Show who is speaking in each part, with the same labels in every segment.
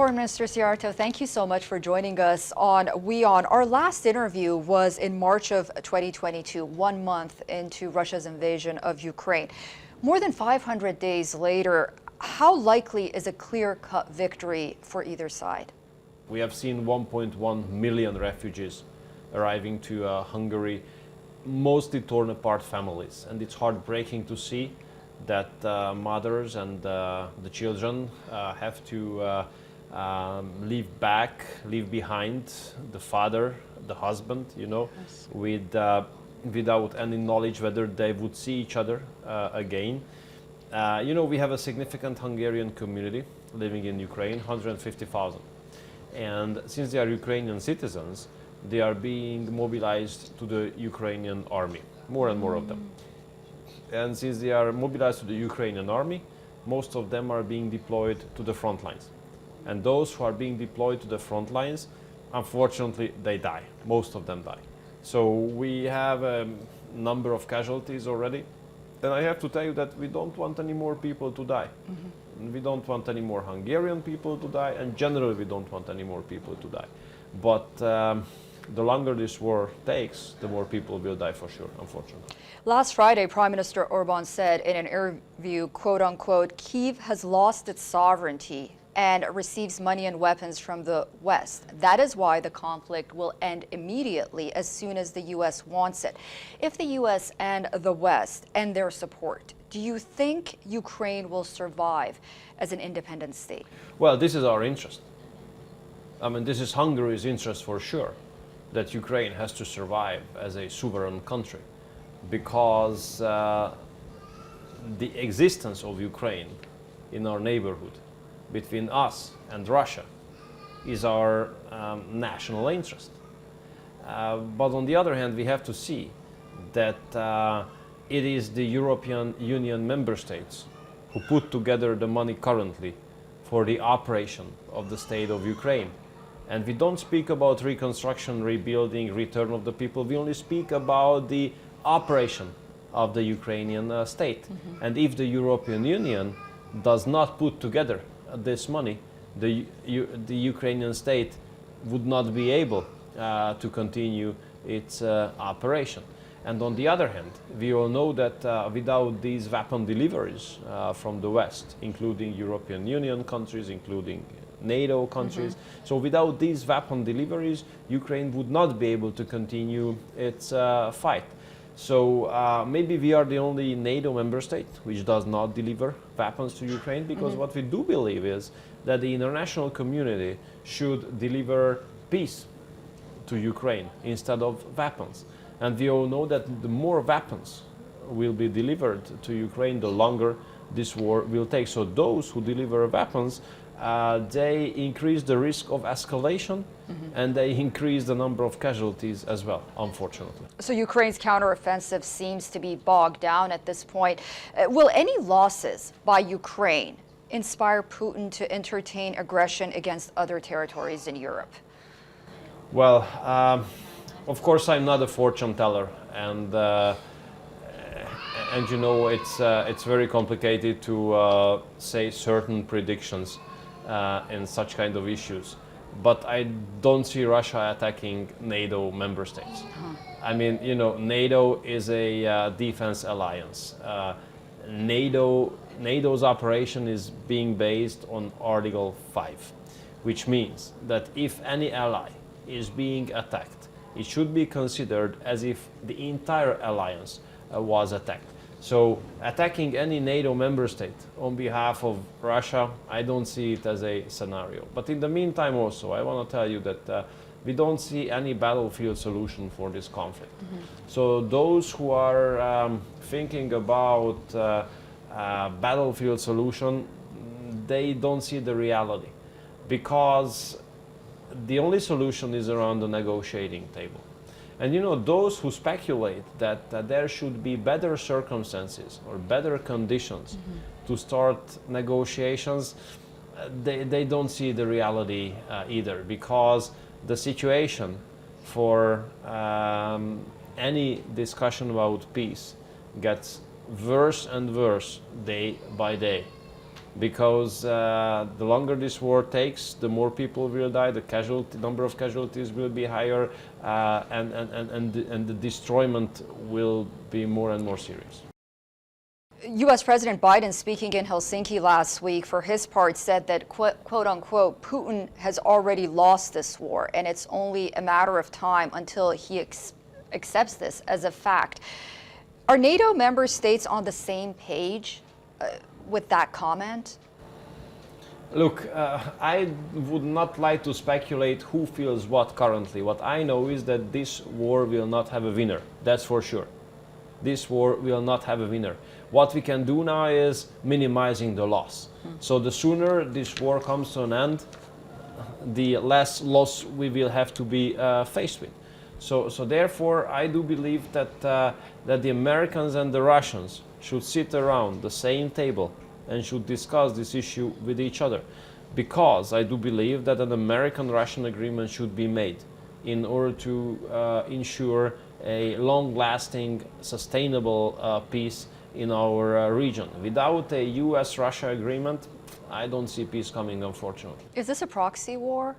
Speaker 1: Foreign Minister Szijjarto, thank you so much for joining us on WION. Our last interview was in March of 2022, 1 month into Russia's invasion of Ukraine. More than 500 days later, how likely is a clear-cut victory for either side?
Speaker 2: We have seen 1.1 million refugees arriving to Hungary, mostly torn apart families, and it's heartbreaking to see that mothers and the children have to leave behind the father, the husband, yes, without any knowledge whether they would see each other again. We have a significant Hungarian community living in Ukraine, 150,000. And since they are Ukrainian citizens, they are being mobilized to the Ukrainian army, more and more of them. And since they are mobilized to the Ukrainian army, most of them are being deployed to the front lines. And those who are being deployed to the front lines, unfortunately, they die. Most of them die. So we have a number of casualties already. And I have to tell you that we don't want any more people to die. Mm-hmm. We don't want any more Hungarian people to die, and generally we don't want any more people to die. But the longer this war takes, the more people will die for sure, unfortunately.
Speaker 1: Last Friday, Prime Minister Orbán said in an interview, quote unquote, Kyiv has lost its sovereignty and receives money and weapons from the West. That is why the conflict will end immediately as soon as the U.S. wants it. If the U.S. and the West end their support, do you think Ukraine will survive as an independent state?
Speaker 2: Well, this is our interest. I mean, this is Hungary's interest for sure, that Ukraine has to survive as a sovereign country, because the existence of Ukraine in our neighborhood between us and Russia is our national interest. But on the other hand, we have to see that it is the European Union member states who put together the money currently for the operation of the state of Ukraine. And we don't speak about reconstruction, rebuilding, return of the people. We only speak about the operation of the Ukrainian state. Mm-hmm. And if the European Union does not put together this money, the Ukrainian state would not be able to continue its operation. And on the other hand, we all know that without these weapon deliveries from the West, including European Union countries, including NATO countries. Mm-hmm. So without these weapon deliveries, Ukraine would not be able to continue its fight. So maybe we are the only NATO member state which does not deliver weapons to Ukraine, because what we do believe is that the international community should deliver peace to Ukraine instead of weapons. And we all know that the more weapons will be delivered to Ukraine, the longer this war will take. So those who deliver weapons, they increase the risk of escalation, and they increase the number of casualties as well, unfortunately.
Speaker 1: So Ukraine's counteroffensive seems to be bogged down at this point. Will any losses by Ukraine inspire Putin to entertain aggression against other territories in Europe?
Speaker 2: Well, of course, I'm not a fortune teller, and it's very complicated to say certain predictions in such kind of issues. But I don't see Russia attacking NATO member states. I mean, NATO is a defense alliance. NATO's operation is being based on Article 5, which means that if any ally is being attacked, it should be considered as if the entire alliance was attacked. So attacking any NATO member state on behalf of Russia, I don't see it as a scenario. But in the meantime also, I want to tell you that we don't see any battlefield solution for this conflict. So those who are thinking about battlefield solution, they don't see the reality, because the only solution is around the negotiating table. And those who speculate that there should be better circumstances or better conditions to start negotiations, they don't see the reality either, because the situation for any discussion about peace gets worse and worse day by day. because the longer this war takes, the more people will die, the number of casualties will be higher, and the destroyment will be more and more serious.
Speaker 1: U.S. President Biden, speaking in Helsinki last week, for his part, said that, quote unquote, Putin has already lost this war, and it's only a matter of time until he accepts this as a fact. Are NATO member states on the same page with that comment?
Speaker 2: Look, I would not like to speculate who feels what currently. What I know is that this war will not have a winner, that's for sure. This war will not have a winner. What we can do now is minimizing the loss. So the sooner this war comes to an end, the less loss we will have to be faced with. So therefore, I do believe that the Americans and the Russians should sit around the same table and should discuss this issue with each other. Because I do believe that an American-Russian agreement should be made in order to ensure a long-lasting, sustainable peace in our region. Without a US-Russia agreement, I don't see peace coming, unfortunately.
Speaker 1: Is this a proxy war?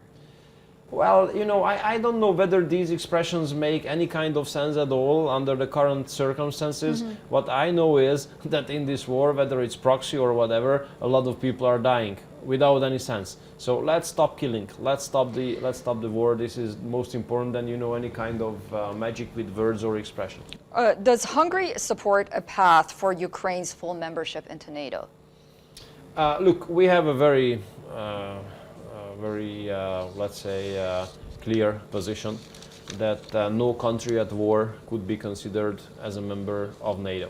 Speaker 2: Well, you know, I don't know whether these expressions make any kind of sense at all under the current circumstances. What I know is that in this war, whether it's proxy or whatever, a lot of people are dying without any sense. So let's stop killing. Let's stop the war. This is most important than, you know, any kind of magic with words or expression.
Speaker 1: Does Hungary support a path for Ukraine's full membership into NATO?
Speaker 2: Look, we have a very, let's say, clear position that no country at war could be considered as a member of NATO.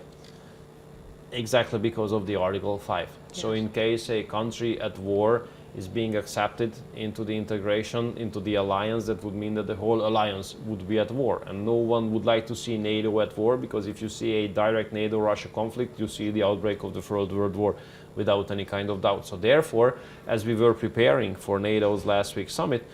Speaker 2: Exactly because of the Article 5. Yes. So in case a country at war is being accepted into the integration, into the alliance, that would mean that the whole alliance would be at war. And no one would like to see NATO at war, because if you see a direct NATO-Russia conflict, you see the outbreak of the Third World War without any kind of doubt. So therefore, as we were preparing for NATO's last week's summit,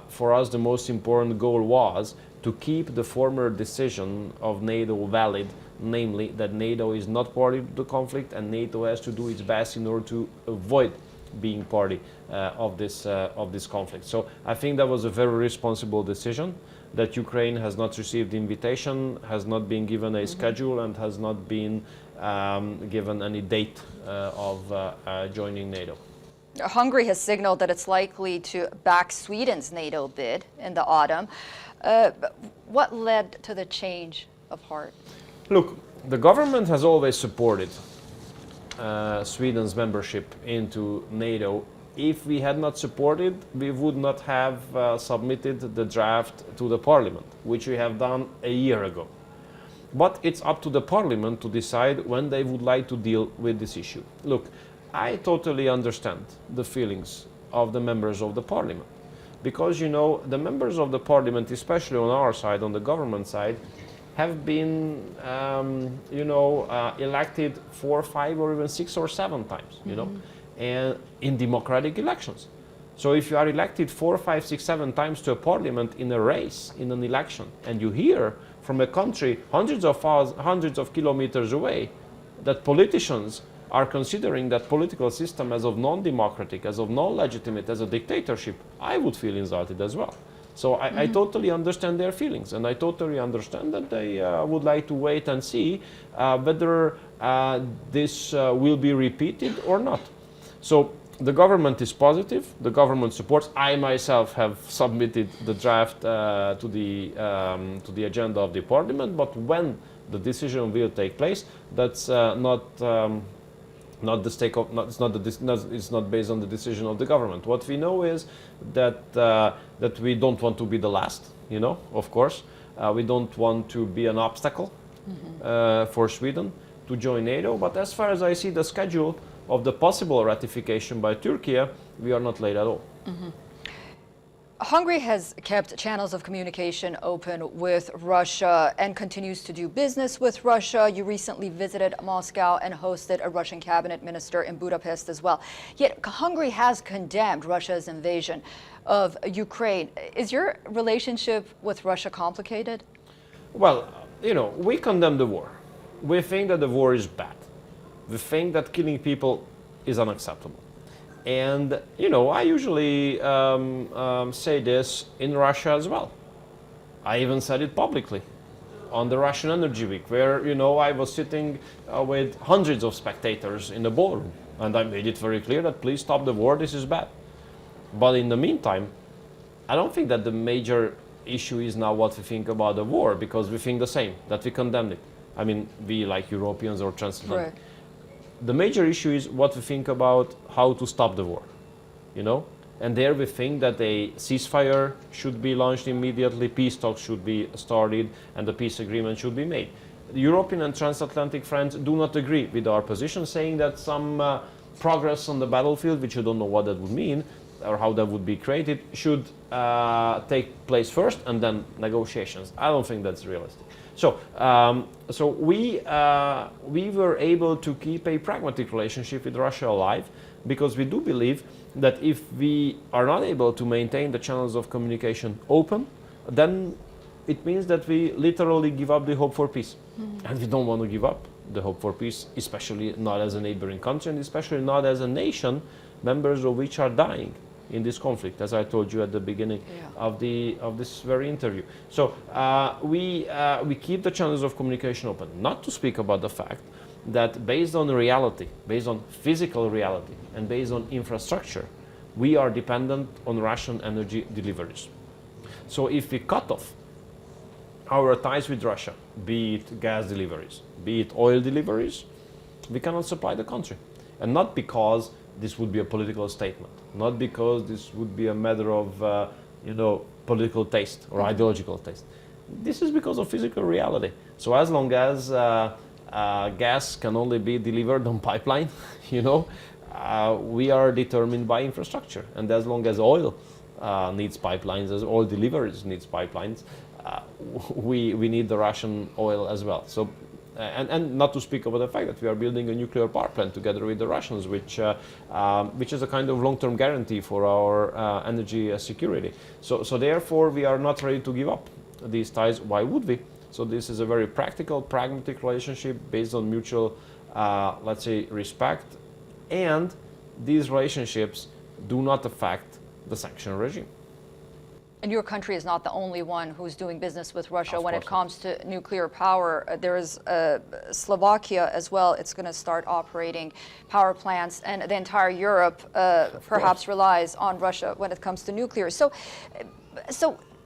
Speaker 2: for us the most important goal was to keep the former decision of NATO valid, namely that NATO is not party to the conflict and NATO has to do its best in order to avoid being party of this conflict. So I think that was a very responsible decision, that Ukraine has not received the invitation, has not been given a schedule, and has not been given any date of joining NATO.
Speaker 1: Hungary has signaled that it's likely to back Sweden's NATO bid in the autumn. What led to the change of heart?
Speaker 2: Look, the government has always supported Sweden's membership into NATO. If we had not supported, we would not have submitted the draft to the parliament, which we have done a year ago. But it's up to the parliament to decide when they would like to deal with this issue. Look, I totally understand the feelings of the members of the parliament, because, you know, the members of the parliament, especially on our side, on the government side, have been, elected 4, 5, or even 6 or 7 times, you know, and in democratic elections. So if you are elected 4, 5, 6, 7 times to a parliament in a race, in an election, and you hear from a country hundreds of kilometers away that politicians are considering that political system as of non-democratic, as of non-legitimate, as a dictatorship, I would feel insulted as well. So I totally understand their feelings, and I totally understand that they would like to wait and see whether this will be repeated or not. So the government is positive, the government supports. I myself have submitted the draft to the agenda of the parliament, but when the decision will take place, that's not the stake of, it's not based on the decision of the government. What we know is that that we don't want to be the last, you know, of course. We don't want to be an obstacle for Sweden to join NATO, but as far as I see the schedule of the possible ratification by Turkey, we are not late at all.
Speaker 1: Hungary has kept channels of communication open with Russia and continues to do business with Russia. You recently visited Moscow and hosted a Russian cabinet minister in Budapest as well. Yet Hungary has condemned Russia's invasion of Ukraine. Is your relationship with Russia complicated?
Speaker 2: Well, you know, we condemn the war. We think that the war is bad. We think that killing people is unacceptable. And, you know, I usually say this in Russia as well. I even said it publicly on the Russian Energy Week, where, you know, I was sitting with hundreds of spectators in the ballroom. And I made it very clear that please stop the war, this is bad. But in the meantime, I don't think that the major issue is now what we think about the war, because we think the same, that we condemn it. I mean, we like Europeans or transatlantic.
Speaker 1: Right.
Speaker 2: The major issue is what we think about how to stop the war, you know? And there we think that a ceasefire should be launched immediately, peace talks should be started, and the peace agreement should be made. The European and transatlantic friends do not agree with our position, saying that some progress on the battlefield, which you don't know what that would mean, or how that would be created, should take place first and then negotiations. I don't think that's realistic. So, we were able to keep a pragmatic relationship with Russia alive, because we do believe that if we are not able to maintain the channels of communication open, then it means that we literally give up the hope for peace. And we don't want to give up the hope for peace, especially not as a neighboring country, and especially not as a nation, members of which are dying in this conflict, as I told you at the beginning of this very interview. So we keep the channels of communication open, not to speak about the fact that based on reality, based on physical reality, and based on infrastructure, we are dependent on Russian energy deliveries. So if we cut off our ties with Russia, be it gas deliveries, be it oil deliveries, we cannot supply the country. And not because this would be a political statement, not because this would be a matter of political taste or ideological taste. This is because of physical reality. So as long as gas can only be delivered on pipeline, we are determined by infrastructure. And as long as oil needs pipelines, as oil deliveries needs pipelines, we need the Russian oil as well. So, and not to speak about the fact that we are building a nuclear power plant together with the Russians, which is a kind of long-term guarantee for our energy security. So therefore, we are not ready to give up these ties. Why would we? So this is a very practical, pragmatic relationship based on mutual, let's say, respect. And these relationships do not affect the sanction regime.
Speaker 1: And your country is not the only one who's doing business with Russia when it
Speaker 2: Of
Speaker 1: comes
Speaker 2: course
Speaker 1: to nuclear power. There is Slovakia as well. It's going to start operating power plants, and the entire Europe perhaps relies on Russia when it comes to nuclear. So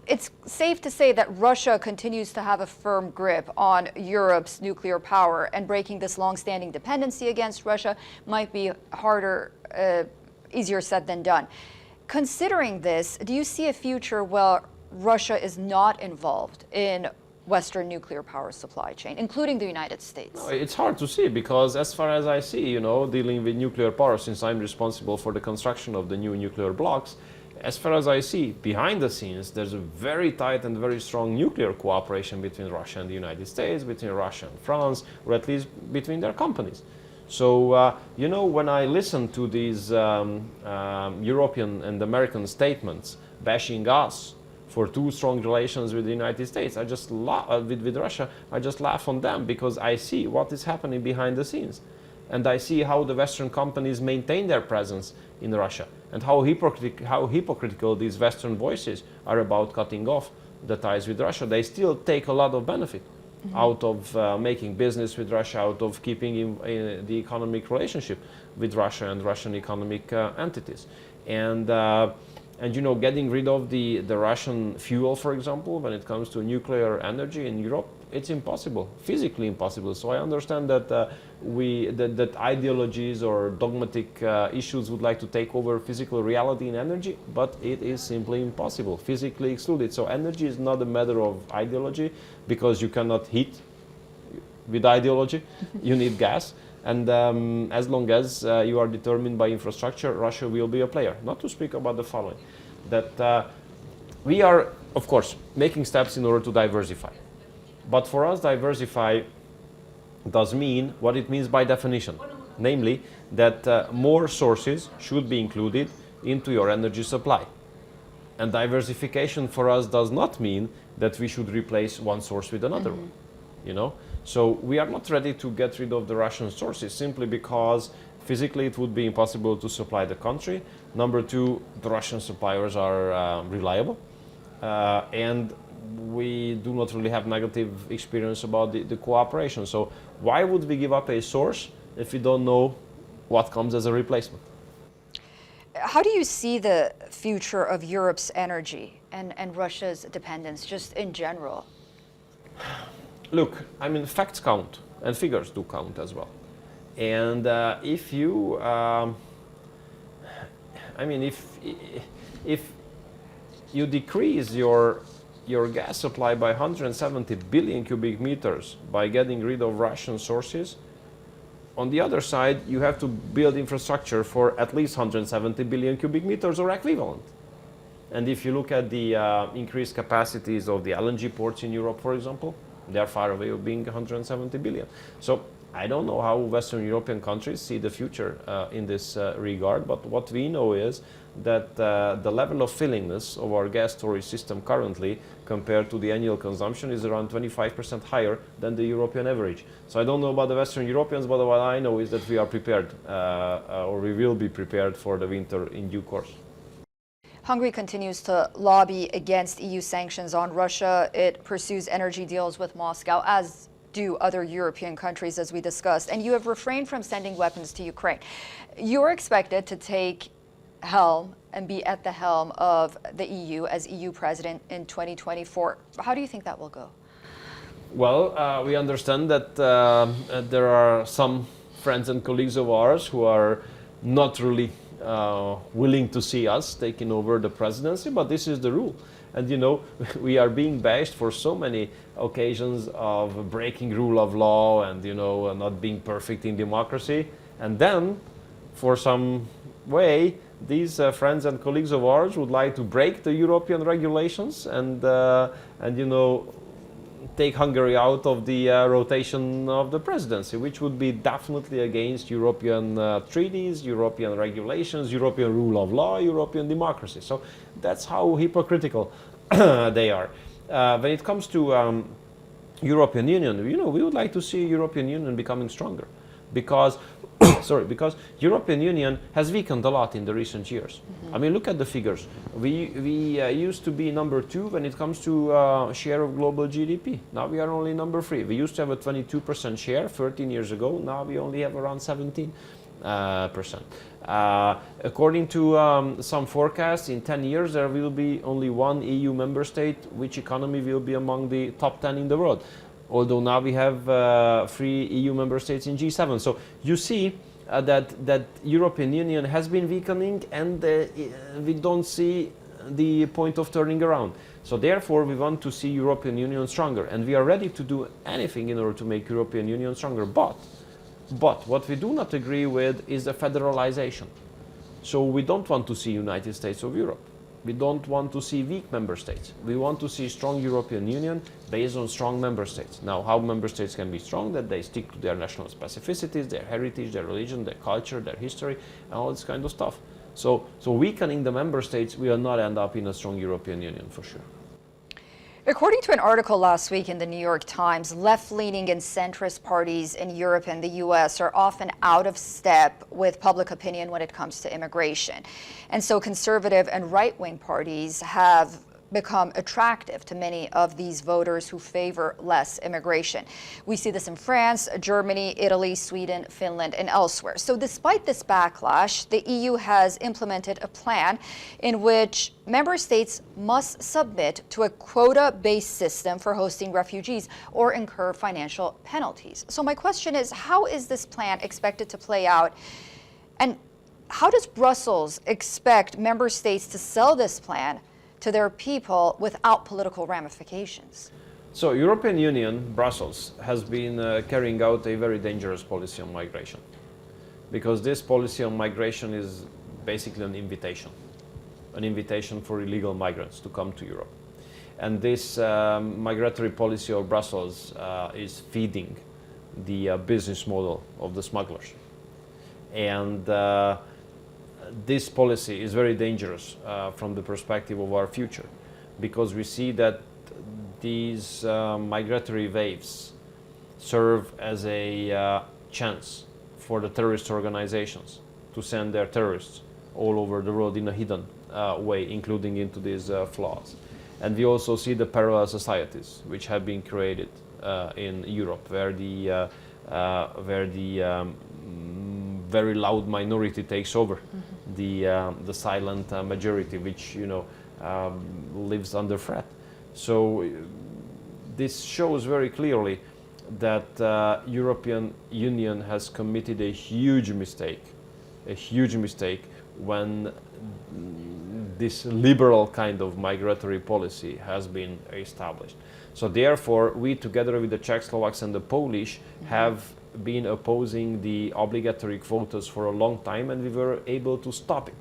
Speaker 1: it's safe to say that Russia continues to have a firm grip on Europe's nuclear power, and breaking this long-standing dependency against Russia might be harder, easier said than done. Considering this, do you see a future where Russia is not involved in Western nuclear power supply chain, including the United States?
Speaker 2: No, it's hard to see, because as far as I see, dealing with nuclear power, since I'm responsible for the construction of the new nuclear blocks, as far as I see, behind the scenes, there's a very tight and very strong nuclear cooperation between Russia and the United States, between Russia and France, or at least between their companies. So, when I listen to these European and American statements bashing us for too strong relations with the United States, I just with Russia, I just laugh on them, because I see what is happening behind the scenes. And I see how the Western companies maintain their presence in Russia, and how hypocritical these Western voices are about cutting off the ties with Russia. They still take a lot of benefit out of making business with Russia, out of keeping the economic relationship with Russia and Russian economic entities. And getting rid of the Russian fuel, for example, when it comes to nuclear energy in Europe, it's impossible, physically impossible. So I understand that that ideologies or dogmatic issues would like to take over physical reality in energy, but it is simply impossible, physically excluded. So energy is not a matter of ideology, because you cannot heat with ideology. You need gas. And as long as you are determined by infrastructure, Russia will be a player. Not to speak about the following, that we are, of course, making steps in order to diversify. But for us, diversify does mean what it means by definition, namely that more sources should be included into your energy supply. And diversification for us does not mean that we should replace one source with another one. So we are not ready to get rid of the Russian sources, simply because physically it would be impossible to supply the country. Number two, the Russian suppliers are reliable, and we do not really have negative experience about the cooperation. So why would we give up a source if we don't know what comes as a replacement?
Speaker 1: How do you see the future of Europe's energy and Russia's dependence just in general?
Speaker 2: Look, I mean, facts count and figures do count as well. And if you, I mean, if you decrease your gas supply by 170 billion cubic meters by getting rid of Russian sources, on the other side, you have to build infrastructure for at least 170 billion cubic meters or equivalent. And if you look at the increased capacities of the LNG ports in Europe, for example, they're far away of being 170 billion. So I don't know how Western European countries see the future in this regard, but what we know is that the level of fillingness of our gas storage system currently compared to the annual consumption is around 25% higher than the European average. So I don't know about the Western Europeans, but what I know is that we are prepared, or we will be prepared for the winter in due course.
Speaker 1: Hungary continues to lobby against EU sanctions on Russia. It pursues energy deals with Moscow, as do other European countries, as we discussed. And you have refrained from sending weapons to Ukraine. You are expected to take helm and be at the helm of the EU as EU president in 2024. How do you think that will go?
Speaker 2: Well, we understand that there are some friends and colleagues of ours who are not really willing to see us taking over the presidency, but this is the rule. And you know, we are being bashed for so many occasions of breaking rule of law and, you know, not being perfect in democracy. And then, for some way, these friends and colleagues of ours would like to break the European regulations and you know, take Hungary out of the rotation of the presidency, which would be definitely against European treaties, European regulations, European rule of law, European democracy. So that's how hypocritical they are. When it comes to European Union, you know, we would like to see European Union becoming stronger, because because European Union has weakened a lot in the recent years. I mean, look at the figures. We used to be number 2 when it comes to share of global GDP. Now we are only number 3. We used to have a 22% share 13 years ago. Now we only have around 17%. According to some forecasts, in 10 years there will be only one EU member state which economy will be among the top 10 in the world. Although now we have 3 EU member states in G7. So you see that European Union has been weakening, and we don't see the point of turning around. So therefore we want to see European Union stronger, and we are ready to do anything in order to make European Union stronger. But what we do not agree with is the federalization. So we don't want to see United States of Europe. We don't want to see weak member states. We want to see strong European Union based on strong member states. Now, how member states can be strong? That they stick to their national specificities, their heritage, their religion, their culture, their history, and all this kind of stuff. So weakening the member states will not end up in a strong European Union, for sure.
Speaker 1: According to an article last week in the New York Times, left-leaning and centrist parties in Europe and the US are often out of step with public opinion when it comes to immigration. And so conservative and right-wing parties have become attractive to many of these voters who favor less immigration. We see this in France, Germany, Italy, Sweden, Finland, and elsewhere. So despite this backlash, the EU has implemented a plan in which member states must submit to a quota-based system for hosting refugees or incur financial penalties. So my question is, how is this plan expected to play out? And how does Brussels expect member states to sell this plan to their people without political ramifications?
Speaker 2: So European Union, Brussels, has been carrying out a very dangerous policy on migration, because this policy on migration is basically an invitation for illegal migrants to come to Europe. And this migratory policy of Brussels is feeding the business model of the smugglers. And this policy is very dangerous from the perspective of our future, because we see that these migratory waves serve as a chance for the terrorist organizations to send their terrorists all over the world in a hidden way, including into these flaws. And we also see the parallel societies which have been created in Europe, where the very loud minority takes over the silent majority, which lives under threat. So this shows very clearly that European Union has committed a huge mistake when this liberal kind of migratory policy has been established. So therefore, we together with the Czech, Slovaks and the Polish have been opposing the obligatory quotas for a long time, and we were able to stop it.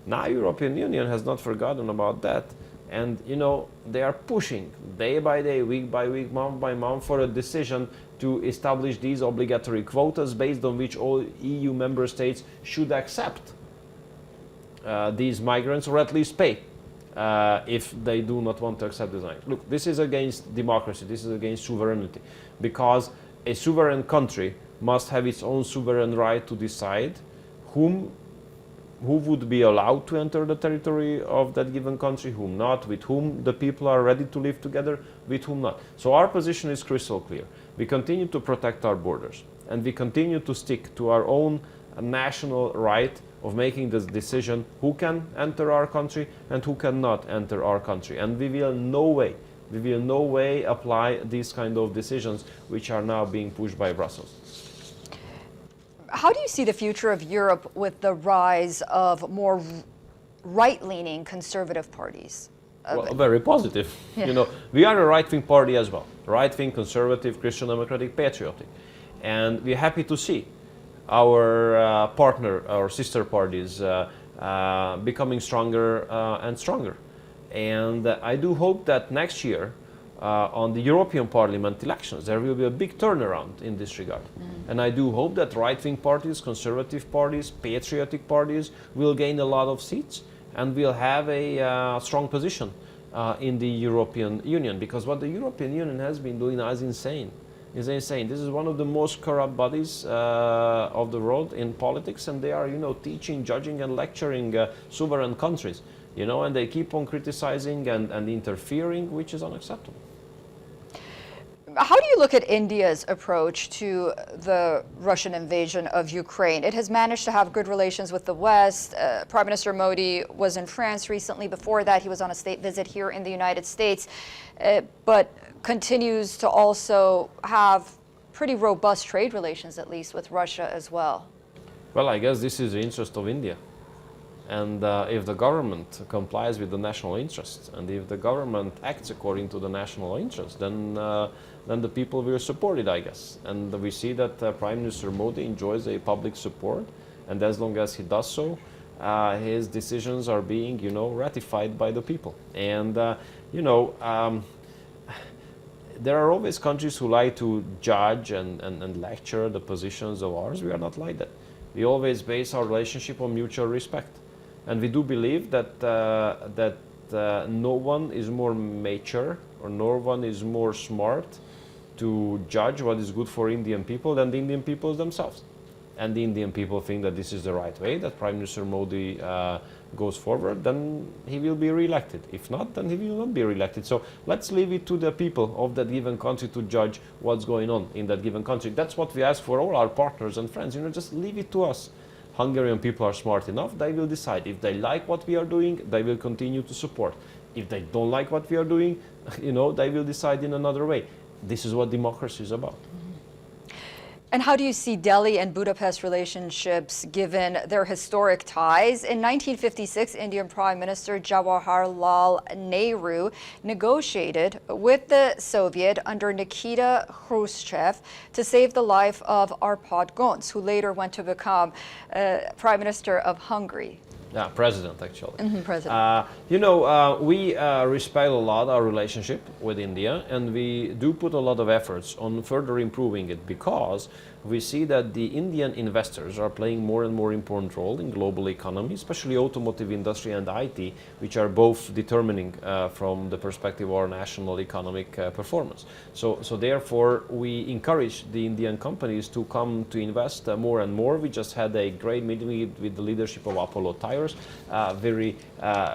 Speaker 2: Now European Union has not forgotten about that, and they are pushing day by day, week by week, month by month for a decision to establish these obligatory quotas based on which all EU member states should accept these migrants, or at least pay if they do not want to accept these migrants. Look, this is against democracy, this is against sovereignty, because a sovereign country must have its own sovereign right to decide who would be allowed to enter the territory of that given country, whom not, with whom the people are ready to live together, with whom not. So our position is crystal clear. We continue to protect our borders, and we continue to stick to our own national right of making this decision who can enter our country and who cannot enter our country. And we will no way apply these kind of decisions which are now being pushed by Brussels.
Speaker 1: How do you see the future of Europe with the rise of more right-leaning conservative parties?
Speaker 2: Well, very positive. Yeah. We are a right-wing party as well. Right-wing, conservative, Christian democratic, patriotic. And we're happy to see our partner, our sister parties becoming stronger and stronger. And I do hope that next year, on the European Parliament elections, there will be a big turnaround in this regard. And I do hope that right-wing parties, conservative parties, patriotic parties will gain a lot of seats and will have a strong position in the European Union. Because what the European Union has been doing is insane. This is one of the most corrupt bodies of the world in politics, and they are, teaching, judging and lecturing sovereign countries, and they keep on criticizing and interfering, which is unacceptable.
Speaker 1: How do you look at India's approach to the Russian invasion of Ukraine? It has managed to have good relations with the West. Prime Minister Modi was in France recently. Before that, he was on a state visit here in the United States, but continues to also have pretty robust trade relations, at least with Russia as well.
Speaker 2: Well, I guess this is the interest of India. And if the government complies with the national interests, and if the government acts according to the national interests, then the people will support it, I guess. And we see that Prime Minister Modi enjoys a public support, and as long as he does so, his decisions are being, ratified by the people. And, there are always countries who like to judge and lecture the positions of ours. We are not like that. We always base our relationship on mutual respect. And we do believe that no one is more mature or no one is more smart to judge what is good for Indian people than the Indian people themselves. And the Indian people think that this is the right way, that Prime Minister Modi goes forward, then he will be re-elected. If not, then he will not be re-elected. So let's leave it to the people of that given country to judge what's going on in that given country. That's what we ask for all our partners and friends. Just leave it to us. Hungarian people are smart enough, they will decide. If they like what we are doing, they will continue to support. If they don't like what we are doing, they will decide in another way. This is what democracy is about.
Speaker 1: And how do you see Delhi and Budapest relationships given their historic ties? In 1956, Indian Prime Minister Jawaharlal Nehru negotiated with the Soviet under Nikita Khrushchev to save the life of Arpad Gönc, who later went to become Prime Minister of Hungary.
Speaker 2: Yeah, president actually.
Speaker 1: President.
Speaker 2: We respect a lot our relationship with India, and we do put a lot of efforts on further improving it, because we see that the Indian investors are playing more and more important role in global economy, especially automotive industry and IT, which are both determining from the perspective of our national economic performance. So therefore, we encourage the Indian companies to come to invest more and more. We just had a great meeting with the leadership of Apollo Tires very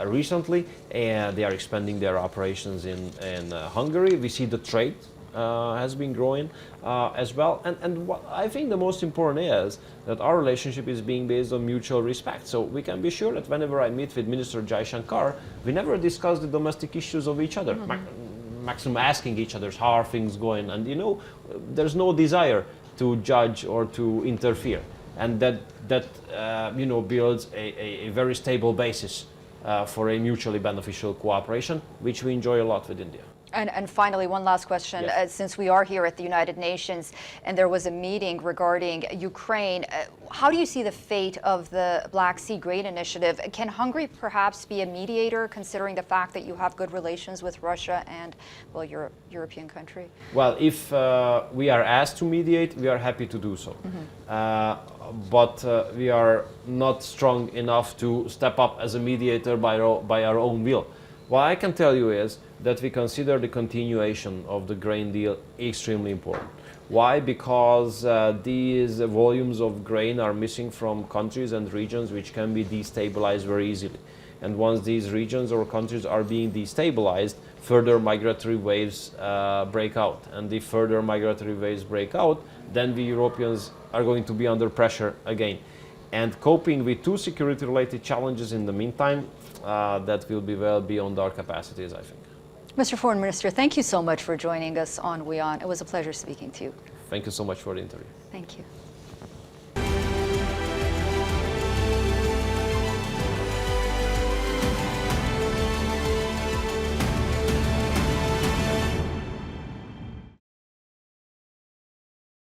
Speaker 2: recently, and they are expanding their operations in Hungary. We see the trade has been growing as well. And what I think the most important is that our relationship is being based on mutual respect. So we can be sure that whenever I meet with Minister Jaishankar, we never discuss the domestic issues of each other. Maximum asking each other how are things going, and there's no desire to judge or to interfere, and that builds a very stable basis for a mutually beneficial cooperation, which we enjoy a lot with India.
Speaker 1: And finally, one last question.
Speaker 2: Yes.
Speaker 1: Since we are here at the United Nations and there was a meeting regarding Ukraine, how do you see the fate of the Black Sea Grain Initiative? Can Hungary perhaps be a mediator, considering the fact that you have good relations with Russia and, well, you're a European country?
Speaker 2: Well, if we are asked to mediate, we are happy to do so. But we are not strong enough to step up as a mediator by our own will. What I can tell you is that we consider the continuation of the grain deal extremely important. Why? Because these volumes of grain are missing from countries and regions which can be destabilized very easily. And once these regions or countries are being destabilized, further migratory waves break out. And if further migratory waves break out, then we Europeans are going to be under pressure again. And coping with two security-related challenges in the meantime, that will be well beyond our capacities, I think.
Speaker 1: Mr. Foreign Minister, thank you so much for joining us on WION. It was a pleasure speaking to you.
Speaker 2: Thank you so much for the interview.
Speaker 1: Thank you.